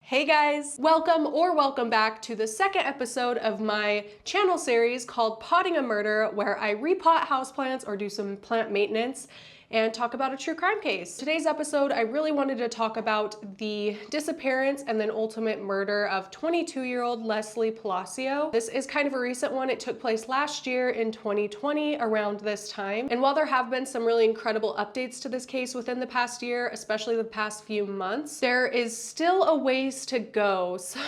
Hey guys, welcome back to the second episode of my channel series called Potting a Murder, where I repot houseplants or do some plant maintenance and talk about a true crime case. Today's episode, I really wanted to talk about the disappearance and then ultimate murder of 22-year-old Lesly Palacio. This is kind of a recent one. It took place last year in 2020 around this time. And while there have been some really incredible updates to this case within the past year, especially the past few months, there is still a ways to go. So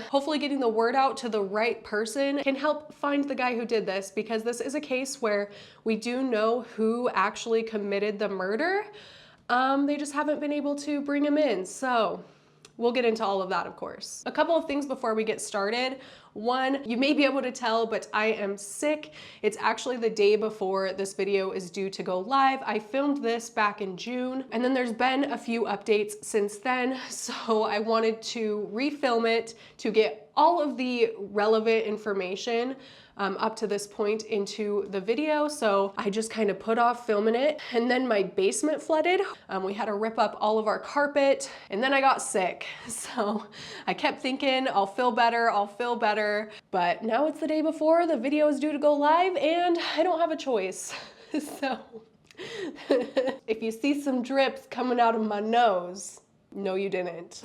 hopefully getting the word out to the right person can help find the guy who did this, because this is a case where we do know who actually committed the murder. They just haven't been able to bring him in. So we'll get into all of that, of course. A couple of things before we get started. One, you may be able to tell, but I am sick. It's actually the day before this video is due to go live. I filmed this back in June, and then there's been a few updates since then. So I wanted to refilm it to get all of the relevant information up to this point into the video. So I just kind of put off filming it, and then my basement flooded. We had to rip up all of our carpet, and then I got sick. So I kept thinking I'll feel better, but now it's the day before the video is due to go live and I don't have a choice. So if you see some drips coming out of my nose, no, you didn't.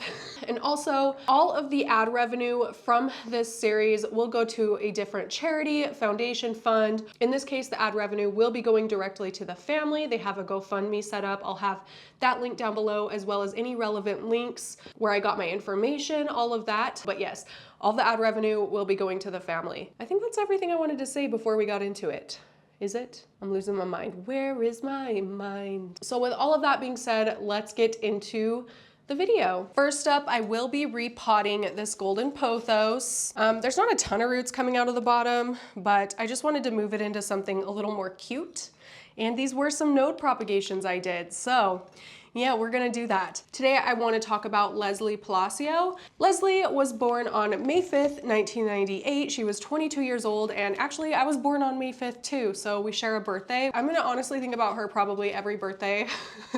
And also, all of the ad revenue from this series will go to a different charity, foundation, fund. In this case, the ad revenue will be going directly to the family. They have a GoFundMe set up. I'll have that link down below, as well as any relevant links where I got my information, all of that. But yes, all the ad revenue will be going to the family. I think that's everything I wanted to say before we got into it. Is it? I'm losing my mind. Where is my mind? So with all of that being said, let's get into the video. First up, I will be repotting this golden pothos. There's not a ton of roots coming out of the bottom, but I just wanted to move it into something a little more cute. And these were some node propagations I did. So yeah, we're gonna do that. Today I want to talk about Lesly Palacio. Lesly was born on May 5th, 1998. She was 22 years old, and actually I was born on May 5th too, so we share a birthday. I'm gonna honestly think about her probably every birthday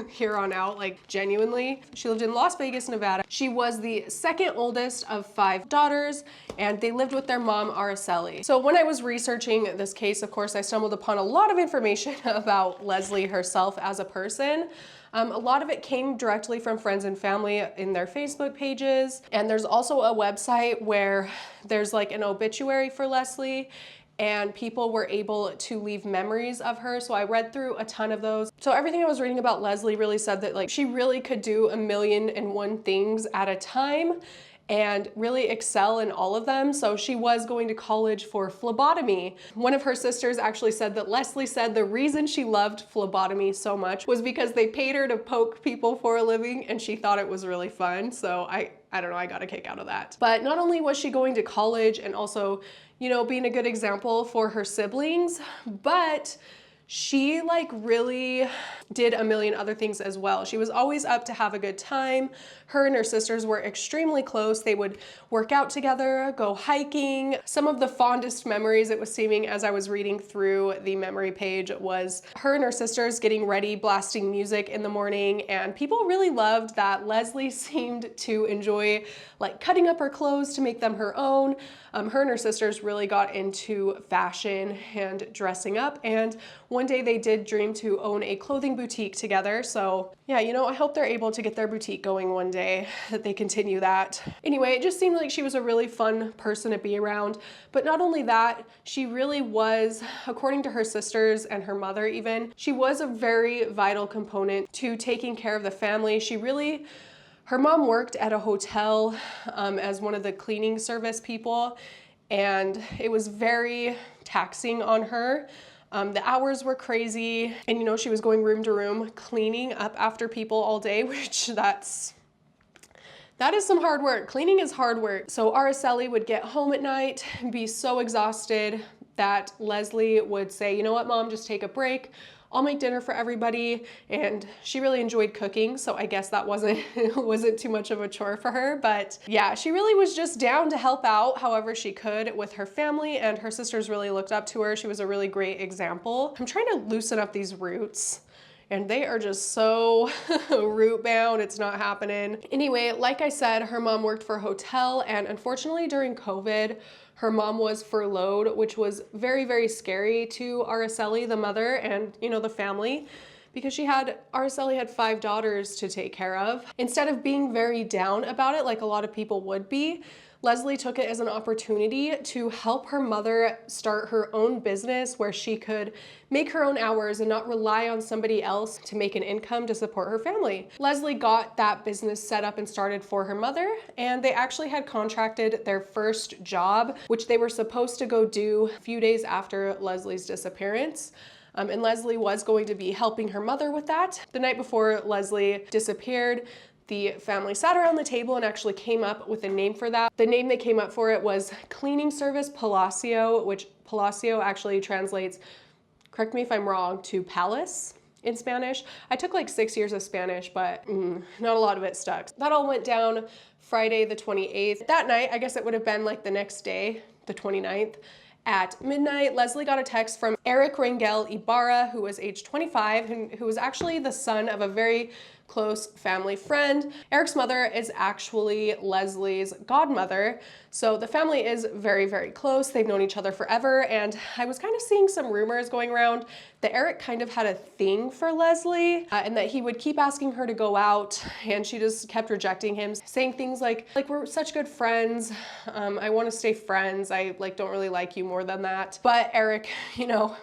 here on out, like genuinely. She lived in Las Vegas, Nevada. She was the second oldest of 5 daughters, and they lived with their mom, Araceli. So when I was researching this case, of course, I stumbled upon a lot of information about Lesly herself as a person. A lot of it came directly from friends and family in their Facebook pages. And there's also a website where there's like an obituary for Lesly, and people were able to leave memories of her. So I read through a ton of those. So everything I was reading about Lesly really said that like she really could do 1,000,001 things at a time and really excel in all of them. So she was going to college for phlebotomy. One of her sisters actually said that Lesly said the reason she loved phlebotomy so much was because they paid her to poke people for a living, and she thought it was really fun. So I don't know, I got a kick out of that. But not only was she going to college and also, you know, being a good example for her siblings, but she like really did 1,000,000 other things as well. She was always up to have a good time. Her and her sisters were extremely close. They would work out together, go hiking. Some of the fondest memories, it was seeming as I was reading through the memory page, was her and her sisters getting ready, blasting music in the morning. And people really loved that Lesly seemed to enjoy like cutting up her clothes to make them her own. Her and her sisters really got into fashion and dressing up. And one day they did dream to own a clothing boutique together. So yeah, you know, I hope they're able to get their boutique going one day, that they continue that. Anyway, it just seemed like she was a really fun person to be around. But not only that, she really was, according to her sisters and her mother even, she was a very vital component to taking care of the family. Her mom worked at a hotel as one of the cleaning service people, and it was very taxing on her. The hours were crazy, and you know, she was going room to room cleaning up after people all day, which that is some hard work. Cleaning is hard work. So Araceli would get home at night and be so exhausted that Lesly would say, you know what, Mom, just take a break. I'll make dinner for everybody. And she really enjoyed cooking, so I guess that wasn't too much of a chore for her. But yeah, she really was just down to help out however she could with her family, and her sisters really looked up to her. She was a really great example. I'm trying to loosen up these roots. and they are just so root bound. It's not happening. Anyway, like I said, her mom worked for a hotel, and unfortunately during COVID, her mom was furloughed, which was very, very scary to Araceli, the mother, and the family, because Araceli had 5 daughters to take care of. Instead of being very down about it, like a lot of people would be, Lesly took it as an opportunity to help her mother start her own business where she could make her own hours and not rely on somebody else to make an income to support her family. Lesly got that business set up and started for her mother, and they actually had contracted their first job, which they were supposed to go do a few days after Lesly's disappearance. And Lesly was going to be helping her mother with that. The night before Lesly disappeared, the family sat around the table and actually came up with a name for that. The name they came up for it was Cleaning Service Palacio, which Palacio actually translates, correct me if I'm wrong, to palace in Spanish. I took like 6 years of Spanish, but not a lot of it stuck. That all went down Friday the 28th. That night, I guess it would have been like the next day, the 29th. At midnight, Lesly got a text from Eric Rangel Ibarra, who was age 25, who was actually the son of a very close family friend. Eric's mother is actually Lesly's godmother, so the family is very, very close. They've known each other forever, and I was kind of seeing some rumors going around that Eric kind of had a thing for Lesly, and that he would keep asking her to go out, and she just kept rejecting him, saying things like we're such good friends, I want to stay friends, I don't really like you more than that. But Eric,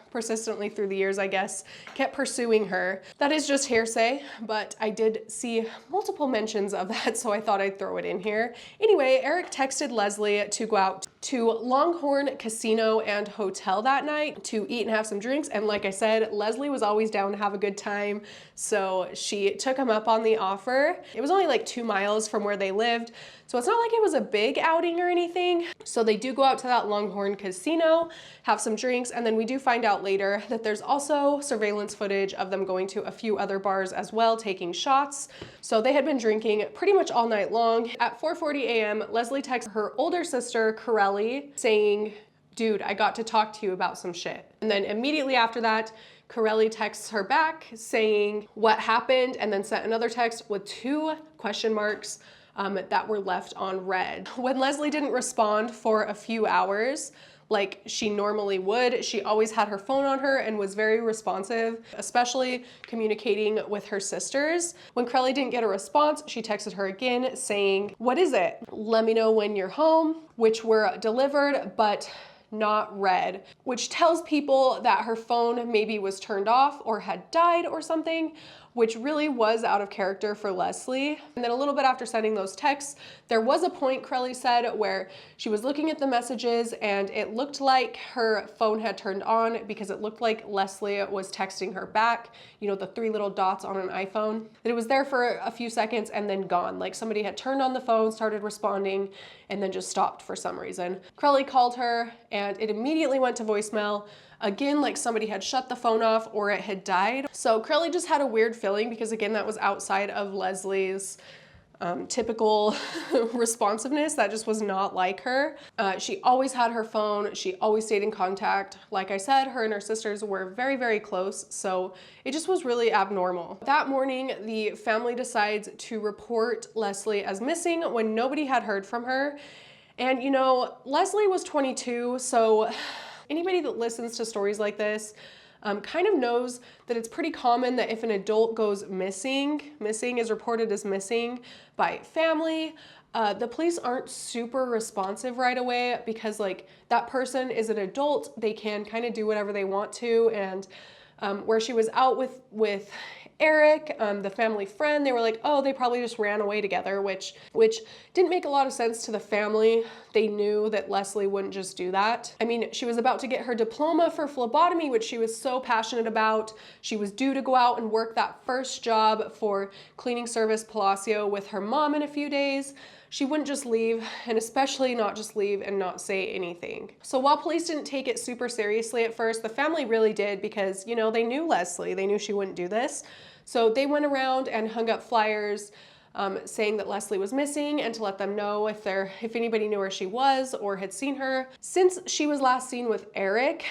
persistently through the years, I guess, kept pursuing her. That is just hearsay, but I did see multiple mentions of that, so I thought I'd throw it in here. Anyway, Eric texted Lesly to go out to Longhorn Casino and Hotel that night to eat and have some drinks, and like I said, Lesly was always down to have a good time, so she took him up on the offer. It was only like 2 miles from where they lived, so it's not like it was a big outing or anything. So they do go out to that Longhorn Casino, have some drinks, and then we do find out later that there's also surveillance footage of them going to a few other bars as well, taking shots. So they had been drinking pretty much all night long. At 4:40 a.m., Lesly texts her older sister, Corelli, saying, "Dude, I got to talk to you about some shit." And then immediately after that, Corelli texts her back saying what happened, and then sent another text with 2 question marks that were left on red. When Lesly didn't respond for a few hours, like she normally would, she always had her phone on her and was very responsive, especially communicating with her sisters. When Corelli didn't get a response, she texted her again saying, "What is it? Let me know when you're home," which were delivered, but not read, which tells people that her phone maybe was turned off or had died or something, which really was out of character for Lesly. And then a little bit after sending those texts, there was a point, Corelli said, where she was looking at the messages and it looked like her phone had turned on because it looked like Lesly was texting her back, the 3 little dots on an iPhone. That it was there for a few seconds and then gone, like somebody had turned on the phone, started responding, and then just stopped for some reason. Corelli called her and it immediately went to voicemail. Again, like somebody had shut the phone off or it had died. So Corelli just had a weird feeling because again, that was outside of Lesly's typical responsiveness. That just was not like her. She always had her phone. She always stayed in contact. Like I said, her and her sisters were very, very close. So it just was really abnormal. That morning, the family decides to report Lesly as missing when nobody had heard from her. And Lesly was 22, so anybody that listens to stories like this kind of knows that it's pretty common that if an adult goes missing is reported as missing by family, the police aren't super responsive right away because that person is an adult, they can kind of do whatever they want to. And where she was out with Eric, the family friend, they were like, oh, they probably just ran away together, which didn't make a lot of sense to the family. They knew that Lesly wouldn't just do that. I mean, she was about to get her diploma for phlebotomy, which she was so passionate about. She was due to go out and work that first job for Cleaning Service Palacio with her mom in a few days. She wouldn't just leave, and especially not just leave and not say anything. So while police didn't take it super seriously at first, the family really did because, they knew Lesly. They knew she wouldn't do this. So they went around and hung up flyers saying that Lesly was missing and to let them know if anybody knew where she was or had seen her. Since she was last seen with Eric,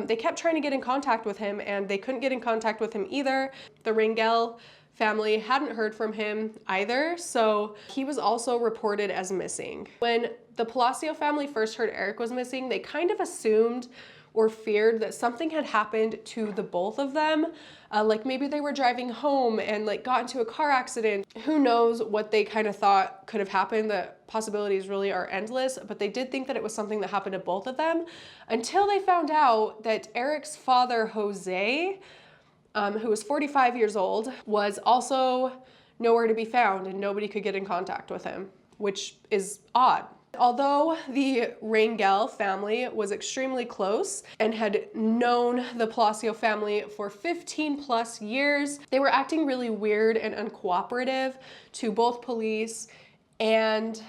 they kept trying to get in contact with him and they couldn't get in contact with him either. The Rangel family hadn't heard from him either, so he was also reported as missing. When the Palacio family first heard Eric was missing, they kind of assumed or feared that something had happened to the both of them. Like maybe they were driving home and like got into a car accident. Who knows what they kind of thought could have happened. The possibilities really are endless, but they did think that it was something that happened to both of them until they found out that Eric's father, Jose, who was 45 years old, was also nowhere to be found and nobody could get in contact with him, which is odd. Although the Rangel family was extremely close and had known the Palacio family for 15 plus years, they were acting really weird and uncooperative to both police and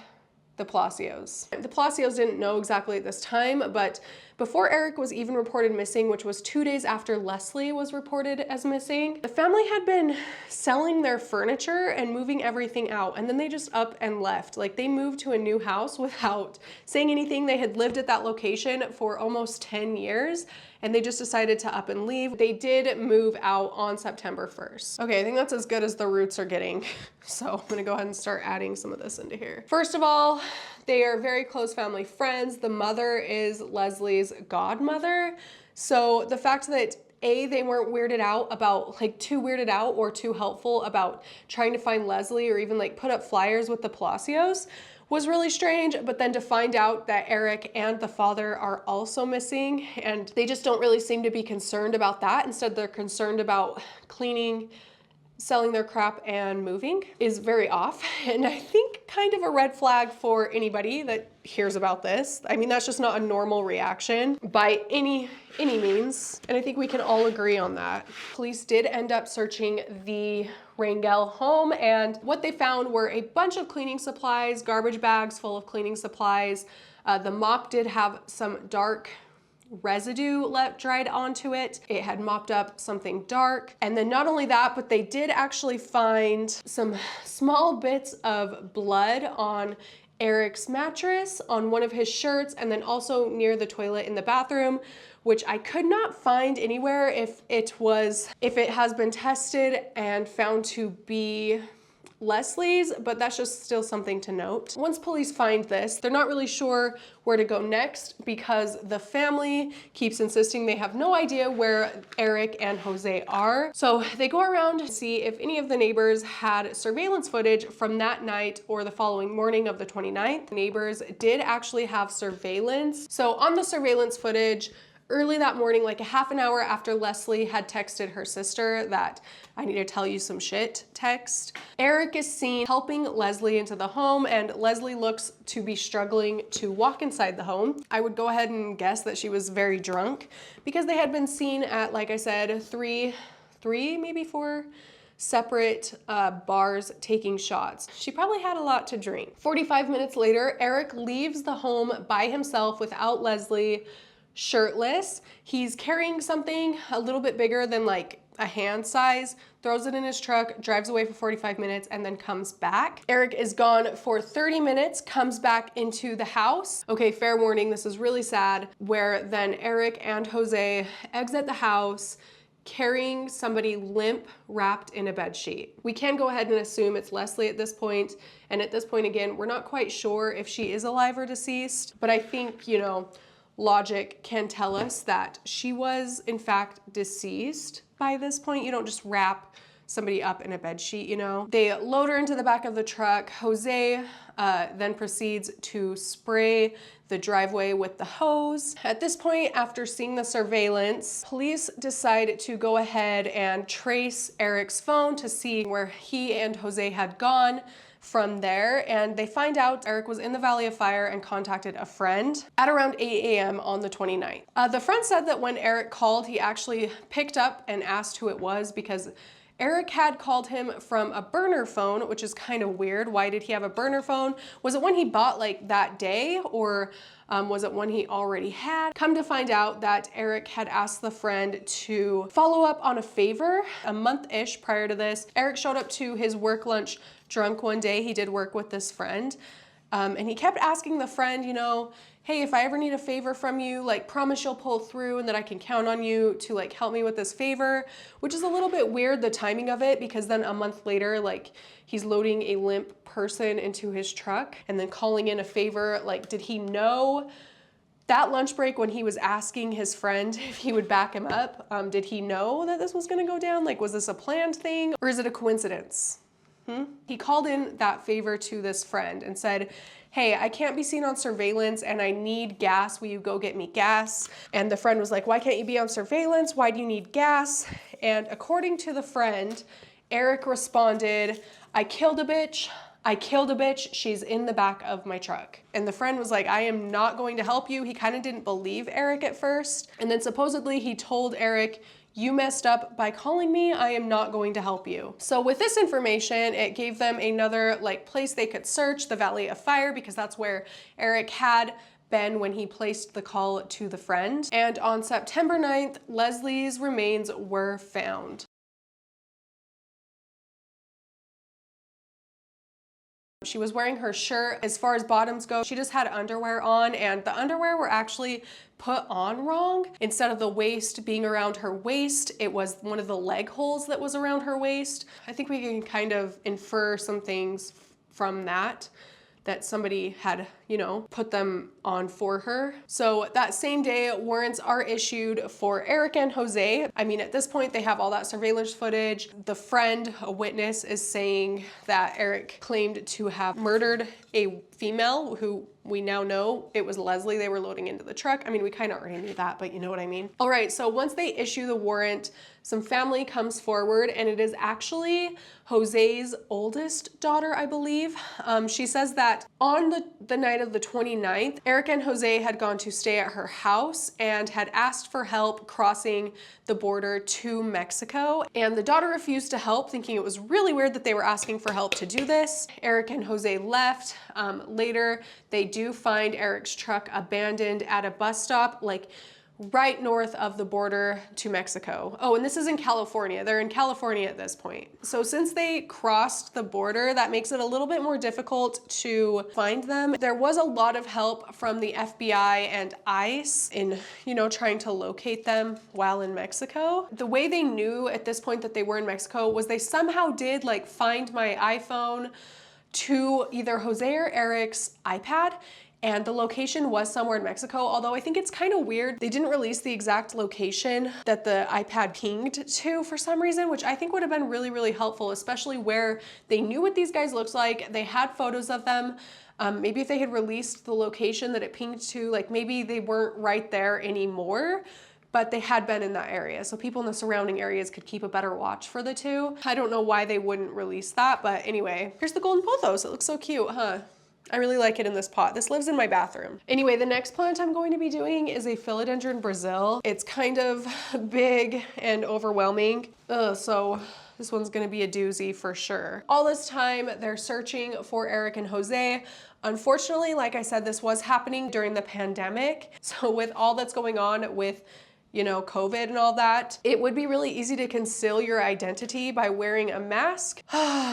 the Palacios. The Palacios didn't know exactly at this time, but before Eric was even reported missing, which was 2 days after Lesly was reported as missing, the family had been selling their furniture and moving everything out, and then they just up and left. Like they moved to a new house without saying anything. They had lived at that location for almost 10 years, and they just decided to up and leave. They did move out on September 1st. Okay, I think that's as good as the roots are getting. So I'm gonna go ahead and start adding some of this into here. First of all, they are very close family friends. The mother is Lesly's godmother. So the fact that they weren't weirded out about, like too weirded out or too helpful about trying to find Lesly or even like put up flyers with the Palacios was really strange. But then to find out that Eric and the father are also missing and they just don't really seem to be concerned about that. Instead, they're concerned about cleaning, selling their crap and moving is very off. And I think kind of a red flag for anybody that hears about this. I mean, that's just not a normal reaction by any means. And I think we can all agree on that. Police did end up searching the Rangel home, and what they found were a bunch of cleaning supplies, garbage bags full of cleaning supplies. The mop did have some dark residue dried onto it. It had mopped up something dark. And then not only that, but they did actually find some small bits of blood on Eric's mattress, on one of his shirts, and then also near the toilet in the bathroom, which I could not find anywhere if it has been tested and found to be Lesly's, but that's just still something to note. Once police find this, they're not really sure where to go next because the family keeps insisting they have no idea where Eric and Jose are. So they go around to see if any of the neighbors had surveillance footage from that night or the following morning of the 29th. Neighbors did actually have surveillance. So on the surveillance footage, early that morning, like a half an hour after Lesly had texted her sister that "I need to tell you some shit" text, Eric is seen helping Lesly into the home, and Lesly looks to be struggling to walk inside the home. I would go ahead and guess that she was very drunk because they had been seen at, like I said, three, maybe four separate bars taking shots. She probably had a lot to drink. 45 minutes later, Eric leaves the home by himself without Lesly, shirtless. He's carrying something a little bit bigger than like a hand size, throws it in his truck, drives away for 45 minutes, and then comes back. Eric is gone for 30 minutes, comes back into the house. Okay, fair warning, this is really sad, where then Eric and Jose exit the house carrying somebody limp wrapped in a bed sheet. We can go ahead and assume it's Lesly at this point. And at this point, again, we're not quite sure if she is alive or deceased, but I think, you know, logic can tell us that she was in fact deceased by this point. You don't just wrap somebody up in a bed sheet, you know. They load her into the back of the truck. Jose then proceeds to spray the driveway with the hose. At this point, after seeing the surveillance, police decide to go ahead and trace Eric's phone to see where he and Jose had gone from there, and they find out Eric was in the Valley of Fire and contacted a friend at around 8 a.m. on the 29th. The friend said that when Eric called, he actually picked up and asked who it was because Eric had called him from a burner phone, which is kind of weird. Why did he have a burner phone? Was it one he bought like that day, or was it one he already had? Come to find out that Eric had asked the friend to follow up on a favor a month-ish prior to this. Eric showed up to his work lunch drunk one day. He did work with this friend. And he kept asking the friend, you know, hey, if I ever need a favor from you, like promise you'll pull through and that I can count on you to like help me with this favor, which is a little bit weird, the timing of it, because then a month later, like he's loading a limp person into his truck and then calling in a favor. Like, did he know that lunch break when he was asking his friend if he would back him up? Did he know that this was gonna go down? Like, was this a planned thing or is it a coincidence? He called in that favor to this friend and said, hey, I can't be seen on surveillance and I need gas. Will you go get me gas? And the friend was like, why can't you be on surveillance? Why do you need gas? And according to the friend, Eric responded, I killed a bitch. I killed a bitch. She's in the back of my truck. And the friend was like, I am not going to help you. He kind of didn't believe Eric at first. And then supposedly he told Eric, you messed up by calling me, I am not going to help you. So with this information, it gave them another like place they could search, the Valley of Fire, because that's where Eric had been when he placed the call to the friend. And on September 9th, Lesly's remains were found. She was wearing her shirt. As far as bottoms go, she just had underwear on, and the underwear were actually put on wrong. Instead of the waist being around her waist, it was one of the leg holes that was around her waist. I think we can kind of infer some things from that somebody had, you know, put them on for her. So that same day, warrants are issued for Eric and Jose. I mean, at this point, they have all that surveillance footage. The friend, a witness, is saying that Eric claimed to have murdered a female who we now know it was Lesly they were loading into the truck. I mean, we kind of already knew that, but you know what I mean. All right, so once they issue the warrant, some family comes forward, and it is actually Jose's oldest daughter, I believe. She says that on the night of the 29th, Eric and Jose had gone to stay at her house and had asked for help crossing the border to Mexico. And the daughter refused to help, thinking it was really weird that they were asking for help to do this. Eric and Jose left. Later, they do find Eric's truck abandoned at a bus stop, like right north of the border to Mexico. Oh, and this is in California. They're in California at this point. So since they crossed the border, that makes it a little bit more difficult to find them. There was a lot of help from the FBI and ICE in, you know, trying to locate them while in Mexico. The way they knew at this point that they were in Mexico was they somehow did like find my iPhone to either Jose or Eric's iPad, and the location was somewhere in Mexico, although I think it's kind of weird. They didn't release the exact location that the iPad pinged to for some reason, which I think would have been really, really helpful, especially where they knew what these guys looked like. They had photos of them. Maybe if they had released the location that it pinged to, like maybe they weren't right there anymore, but they had been in that area. So people in the surrounding areas could keep a better watch for the two. I don't know why they wouldn't release that, but anyway, here's the golden pothos. It looks so cute, huh? I really like it in this pot. This lives in my bathroom. Anyway, the next plant I'm going to be doing is a philodendron Brazil. It's kind of big and overwhelming. So this one's gonna be a doozy for sure. All this time, they're searching for Eric and Jose. Unfortunately, like I said, this was happening during the pandemic. So with all that's going on with, you know, COVID and all that, it would be really easy to conceal your identity by wearing a mask.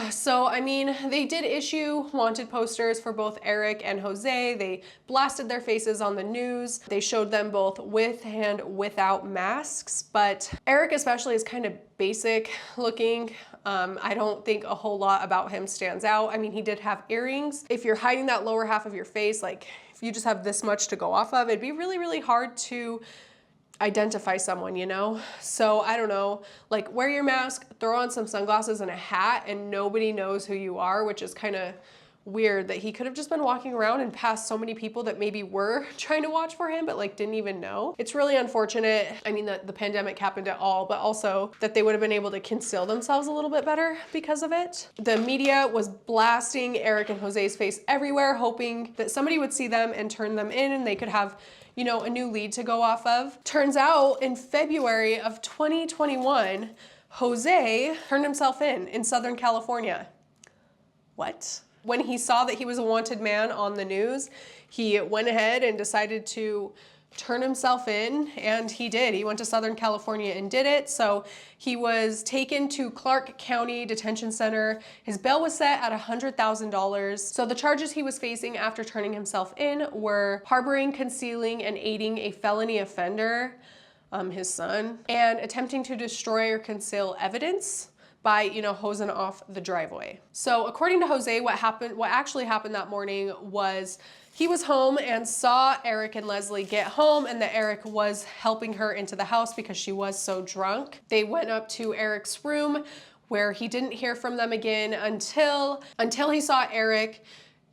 So, I mean, they did issue wanted posters for both Eric and Jose. They blasted their faces on the news. They showed them both with and without masks, but Eric especially is kind of basic looking. I don't think a whole lot about him stands out. I mean, he did have earrings. If you're hiding that lower half of your face, like if you just have this much to go off of, it'd be really, really hard to identify someone, you know? So I don't know, like wear your mask, throw on some sunglasses and a hat, and nobody knows who you are, which is kind of weird that he could have just been walking around and passed so many people that maybe were trying to watch for him, but like didn't even know. It's really unfortunate. I mean, that the pandemic happened at all, but also that they would have been able to conceal themselves a little bit better because of it. The media was blasting Eric and Jose's face everywhere, hoping that somebody would see them and turn them in and they could have, you know, a new lead to go off of. Turns out in February of 2021, Jose turned himself in Southern California. What? When he saw that he was a wanted man on the news, he went ahead and decided to turn himself in, and he did. He went to Southern California and did it. So he was taken to Clark County Detention Center. His bail was set at $100,000. So the charges he was facing after turning himself in were harboring, concealing, and aiding a felony offender, his son, and attempting to destroy or conceal evidence by, hosing off the driveway. So according to Jose, what actually happened that morning was he was home and saw Eric and Leslie get home, and that Eric was helping her into the house because she was so drunk. They went up to Eric's room where he didn't hear from them again until he saw Eric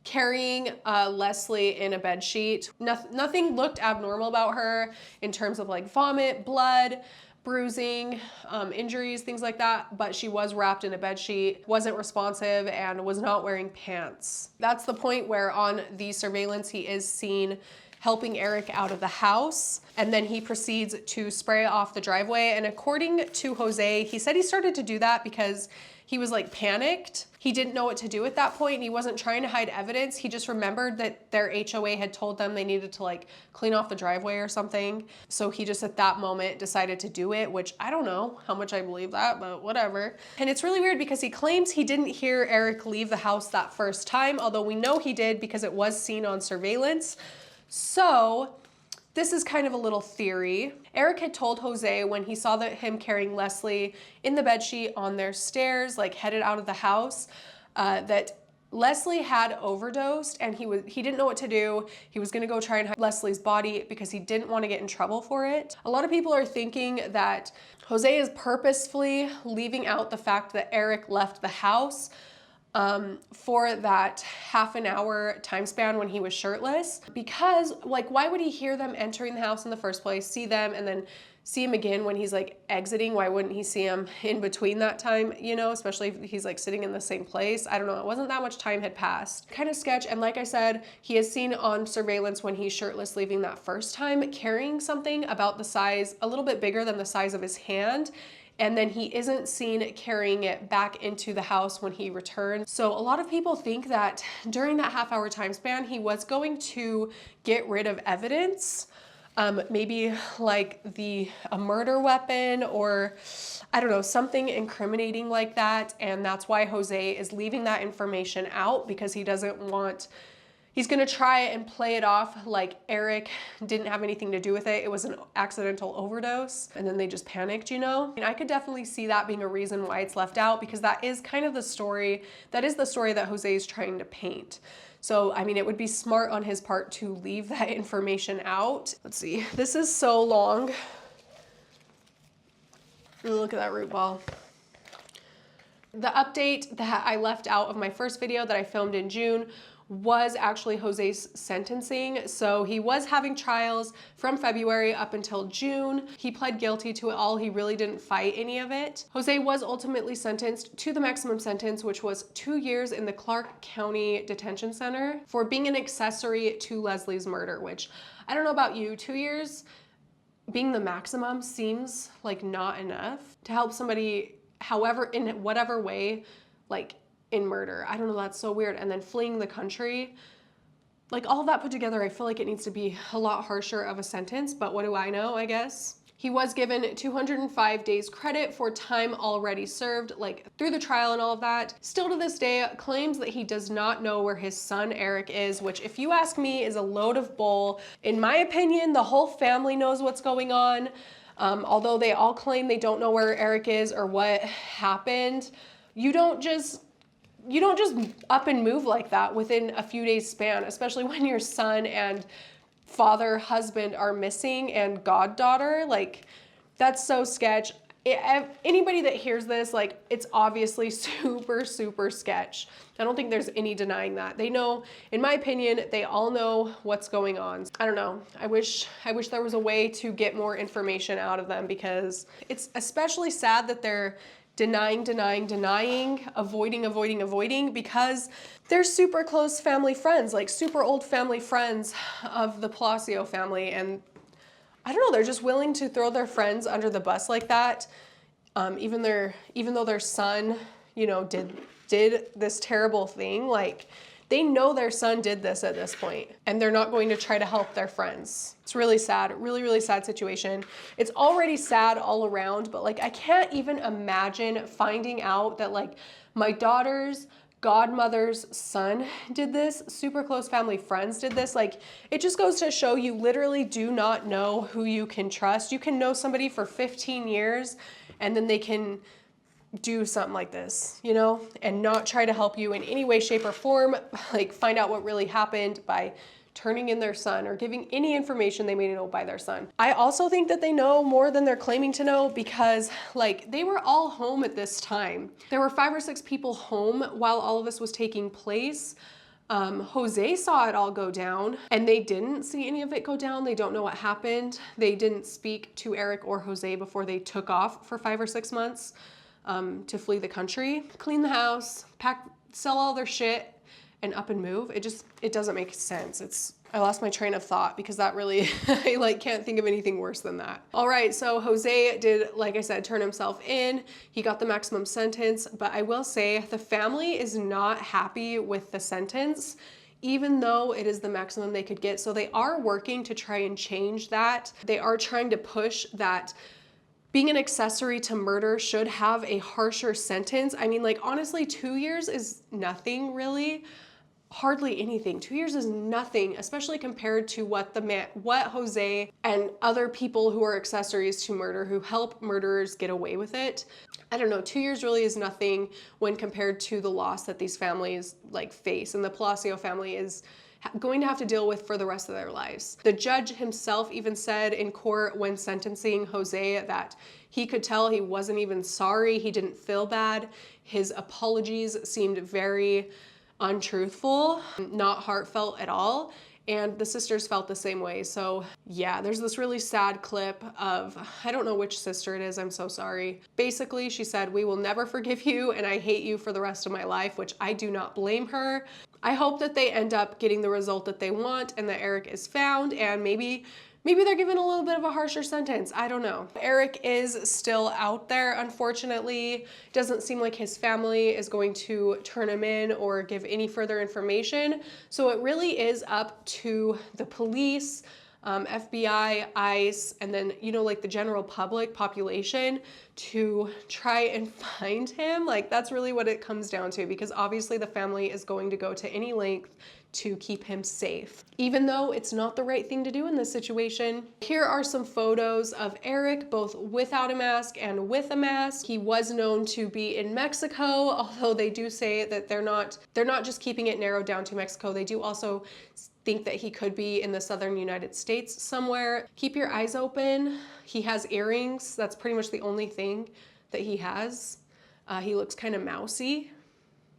carrying Leslie in a bed sheet. Nothing looked abnormal about her in terms of like vomit, blood, bruising, injuries, things like that, but she was wrapped in a bed sheet, wasn't responsive, and was not wearing pants. That's the point where on the surveillance he is seen helping Eric out of the house, and then he proceeds to spray off the driveway. And according to Jose, he said he started to do that because he was like panicked. He didn't know what to do at that point, and he wasn't trying to hide evidence. He just remembered that their HOA had told them they needed to like clean off the driveway or something. So he just at that moment decided to do it, which I don't know how much I believe that, but whatever. And it's really weird because he claims he didn't hear Eric leave the house that first time, although we know he did because it was seen on surveillance. So this is kind of a little theory. Eric had told Jose when he saw him carrying Leslie in the bedsheet on their stairs, like headed out of the house, that Leslie had overdosed and he didn't know what to do. He was gonna go try and hide Leslie's body because he didn't want to get in trouble for it. A lot of people are thinking that Jose is purposefully leaving out the fact that Eric left the house for that half an hour time span when he was shirtless, because like, why would he hear them entering the house in the first place, see them, and then see him again when he's like exiting? Why wouldn't he see him in between that time, especially if he's like sitting in the same place? I don't know. It wasn't that much time had passed. Kind of sketch. And like I said, he is seen on surveillance when he's shirtless leaving that first time, carrying something about the size, a little bit bigger than the size of his hand. And then he isn't seen carrying it back into the house when he returns. So a lot of people think that during that half-hour time span, he was going to get rid of evidence, maybe like a murder weapon, or I don't know, something incriminating like that. And that's why Jose is leaving that information out, because he doesn't want, he's gonna try and play it off like Eric didn't have anything to do with it. It was an accidental overdose, and then they just panicked, And I could definitely see that being a reason why it's left out, because that is kind of the story, that is the story that Jose is trying to paint. So, I mean, it would be smart on his part to leave that information out. Let's see, this is so long. Look at that root ball. The update that I left out of my first video that I filmed in June was actually Jose's sentencing. So he was having trials from February up until June. He pled guilty to it all. He really didn't fight any of it. Jose was ultimately sentenced to the maximum sentence, which was 2 years in the Clark County Detention Center for being an accessory to Leslie's murder, which I don't know about you, 2 years being the maximum seems like not enough to help somebody, however, in whatever way, like in murder. I don't know, that's so weird. And then fleeing the country, like all of that put together, I feel like it needs to be a lot harsher of a sentence, but what do I know, I guess. He was given 205 days credit for time already served, like through the trial and all of that. Still to this day, claims that he does not know where his son Eric is, which if you ask me is a load of bull. In my opinion, the whole family knows what's going on. Although they all claim they don't know where Eric is or what happened. You don't just up and move like that within a few days span, especially when your son and father, husband are missing and goddaughter. Like, that's so sketch. Anybody that hears this, like, it's obviously super, super sketch. I don't think there's any denying that. They know, in my opinion, they all know what's going on. I don't know. I wish there was a way to get more information out of them, because it's especially sad that they're denying, avoiding, because they're super close family friends, like super old family friends of the Palacio family. And I don't know, they're just willing to throw their friends under the bus like that. even though their son, you know, did this terrible thing, like they know their son did this at this point, and they're not going to try to help their friends. It's really sad, really, really sad situation. It's already sad all around, but like I can't even imagine finding out that like my daughter's godmother's son did this, super close family friends did this. Like, it just goes to show you literally do not know who you can trust. You can know somebody for 15 years and then they can do something like this, you know, and not try to help you in any way, shape, or form, like find out what really happened by turning in their son or giving any information they may know by their son. I also think that they know more than they're claiming to know because like they were all home at this time. There were 5 or 6 people home while all of this was taking place. Jose saw it all go down and they didn't see any of it go down. They don't know what happened. They didn't speak to Eric or Jose before they took off for 5 or 6 months to flee the country, clean the house, pack, sell all their shit, and up and move. It doesn't make sense. I lost my train of thought because that really, I like can't think of anything worse than that. All right, so Jose did, like I said, turn himself in. He got the maximum sentence, but I will say the family is not happy with the sentence, even though it is the maximum they could get. So they are working to try and change that. They are trying to push that being an accessory to murder should have a harsher sentence. I mean, like, honestly, 2 years is nothing really. Hardly anything. 2 years is nothing, especially compared to what Jose and other people who are accessories to murder, who help murderers get away with it. I don't know, 2 years really is nothing when compared to the loss that these families like face, and the Palacio family is going to have to deal with for the rest of their lives. The judge himself even said in court when sentencing Jose that he could tell he wasn't even sorry, he didn't feel bad. His apologies seemed very untruthful, not heartfelt at all. And the sisters felt the same way. So yeah, there's this really sad clip of, I don't know which sister it is, I'm so sorry. Basically, she said, "We will never forgive you and I hate you for the rest of my life," which I do not blame her. I hope that they end up getting the result that they want and that Eric is found, and maybe they're given a little bit of a harsher sentence. I don't know. Eric is still out there, unfortunately. Doesn't seem like his family is going to turn him in or give any further information. So it really is up to the police, FBI, ICE, and then, you know, like the general population to try and find him. Like, that's really what it comes down to, because obviously the family is going to go to any length to keep him safe, even though it's not the right thing to do in this situation. Here are some photos of Eric, both without a mask and with a mask. He was known to be in Mexico, although they do say that they're not just keeping it narrowed down to Mexico. They do also think that he could be in the southern United States somewhere. Keep your eyes open. He has earrings. That's pretty much the only thing that he has. He looks kind of mousy,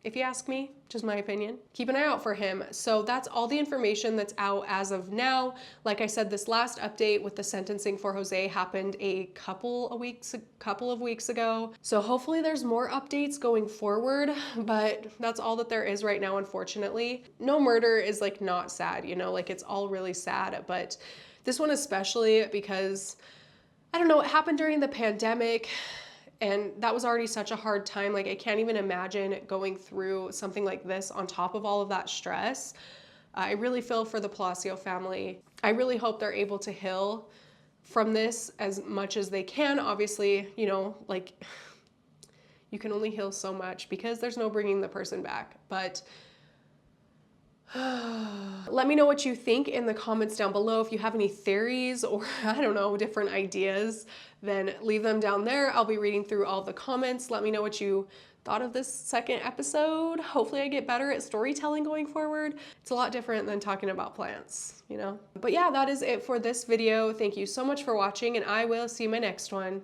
if you ask me, just my opinion. Keep an eye out for him. So that's all the information that's out as of now. Like I said, this last update with the sentencing for Jose happened a couple of weeks ago. So hopefully there's more updates going forward, but that's all that there is right now, unfortunately. No murder is like not sad, you know, like it's all really sad, but this one especially because, I don't know, it happened during the pandemic. And that was already such a hard time. Like, I can't even imagine going through something like this on top of all of that stress. I really feel for the Palacio family. I really hope they're able to heal from this as much as they can. Obviously, you know, like, you can only heal so much because there's no bringing the person back. But let me know what you think in the comments down below. If you have any theories or, I don't know, different ideas, then leave them down there. I'll be reading through all the comments. Let me know what you thought of this second episode. Hopefully I get better at storytelling going forward. It's a lot different than talking about plants, you know? But yeah, that is it for this video. Thank you so much for watching, and I will see you in my next one.